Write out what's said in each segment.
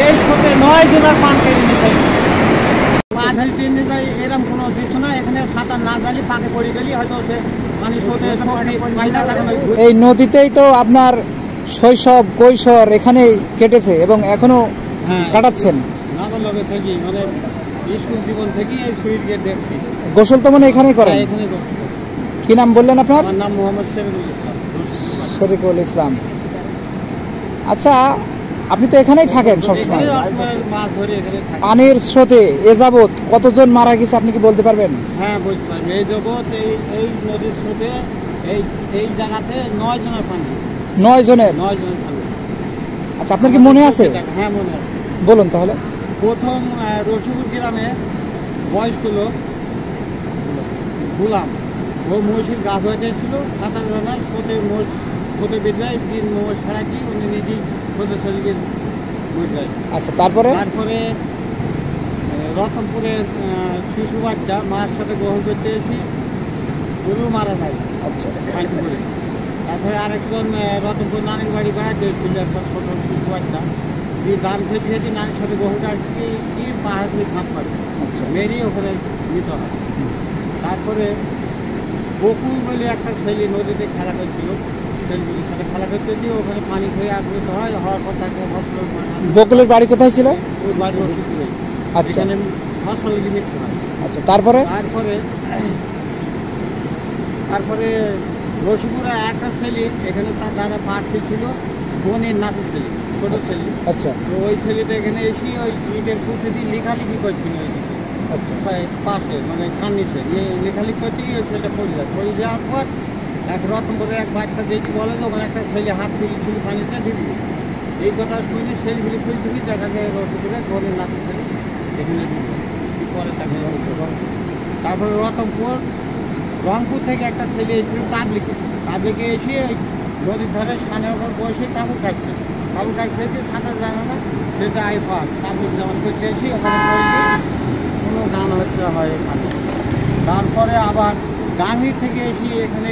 এই স্রোতে 9 জনের পান কেটে নিতে মাঝারি টেনে যায়, এরকম কোনো দৃশ্য না। এখানে সাঁতার না জানি পাকে পড়ে গেলি হয়তো সে মানে স্রোতে এই নদীতেই তো আপনার শৈশব কৈশোর এখানেই কেটেছে এবং এখনো কাটাচ্ছেন। নাবালকে থেকে মানে স্কুল জীবন থেকেই এই সুইট গেট দেখছি। গোসল তো মানে এখানেই করেন? এখানে কি নাম বললেন আপনার? আমার নাম মোহাম্মদ শরীফুল ইসলাম। আচ্ছা, আপনি তো এখানেই থাকেন সবসময়, মাছ ধরে এখানে থাকি। পানির স্রোতে এ যাবৎ কতজন মারা গেছে আপনি কি বলতে পারবেন? হ্যাঁ বলতে পারবেন। এই জগৎ এই নদীর স্রোতে এই জায়গাতে 9 জনের পানি। 9 জনের? 9 জনের পানি। আচ্ছা, আপনার কি মনে আছে? হ্যাঁ মনে আছে। বলুন তাহলে। প্রথম রসুপুর গ্রামে বয়স্ক লোক গুলাম, ও মহিষের গাছ হয়ে যাচ্ছিল, সাঁতার জানার স্রোতে স্রোতে বেঁধে 3 মহিষ ছাড়া কি উনি নিজেই স্রোতে শরীরে বুঝ যায়। আচ্ছা, তারপরে রতনপুরের শিশু বাচ্চা মার সাথে গ্রহণ করতে এসে গরু মারা যায়। আচ্ছা, করে তারপরে আরেকজন রতনপুর নানির বাড়ি বেড়াতে এসেছিল, একটা ছোট শিশু বাচ্চা, দিয়ে দাম খেতে খেতে নানির সাথে গ্রহণটা আসছে কি পাহাড় দিয়ে ঝাঁপ পাবে। আচ্ছা, মেরিয়ে ওখানে নিতে হয়। তারপরে বকুল বলে একটা ছেলে নদীতে খেলা করছিল, ছেলেগুলির সাথে খেলা করতে গিয়ে ওখানে পানি খেয়ে আগ্রত হয়, হওয়ার পর তাকে হসপিটাল। বকুলের বাড়ি কোথায় ছিল? ওর বাড়ি রসুপুরে। আচ্ছা, হসপিটালে মৃত্যু হয়। আচ্ছা, তারপরে রসুপুরে একটা ছেলে, এখানে তার দাদা পাঠ ছিল, বোনের নাতি ছেলে, ছোট ছেলে। আচ্ছা, তো ওই ছেলেটা এখানে এসে ওই ইটের পুঁথে দিয়ে লেখালেখি করছিল ওইদিকে। আচ্ছা, পাশে মানে কান্নিসে লেখালেখি করতে গিয়ে ওই ছেলেটা পড়ে যাওয়ার পর এক রতনপুরের এক বাচ্চা দেখি বলে যে ওখানে একটা ছেলে হাত তুলেছিল পানিতে ঢুকে। এই কথা শুনে ছেলেগুলি খুঁজছি, দেখা যায় রসুপুরে বোনের নাতি ছেলে এখানে পরে তাকে। তারপরে রংপুর থেকে একটা ছেলে এসেছিল তাবলিকে এসে নদীর ধারে সানের ওপর বসে কাবু কাটছে সাঁতার জানে না, সেটা আইফার তাবলিক যেমন করতে এসে ওখানে কোনো গান হচ্ছে হয় এখানে। তারপরে আবার গাঙ্গির থেকে এসে এখানে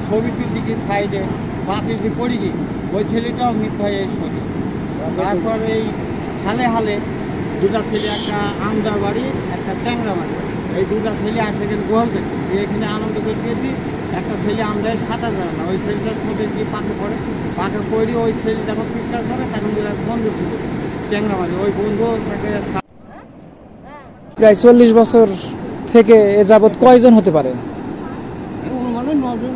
ছবিটির দিকে সাইডে পাশে এসে পড়ি গিয়ে ওই ছেলেটাও মৃত্যু হয় এই ছবি। তারপরে এই হালে দুটা ছেলে, একটা আমদা বাড়ি একটা ট্যাংরা বাড়ি, এই দুটা ছেলে আসে এখানে গোল করছে, এখানে আনন্দ করতেছি। একটা ছেলে আমদায় সাঁতার জানে না, ওই ছেলেটার সাথে গিয়ে পাকে পড়ে ওই ছেলে যখন চিৎকার করে তখন এক বন্ধু ছিল ট্যাংরা বাড়ি, ওই বন্ধু তাকে। প্রায় 40 বছর থেকে এ যাবৎ কয়জন হতে পারে? মানে 9 জন।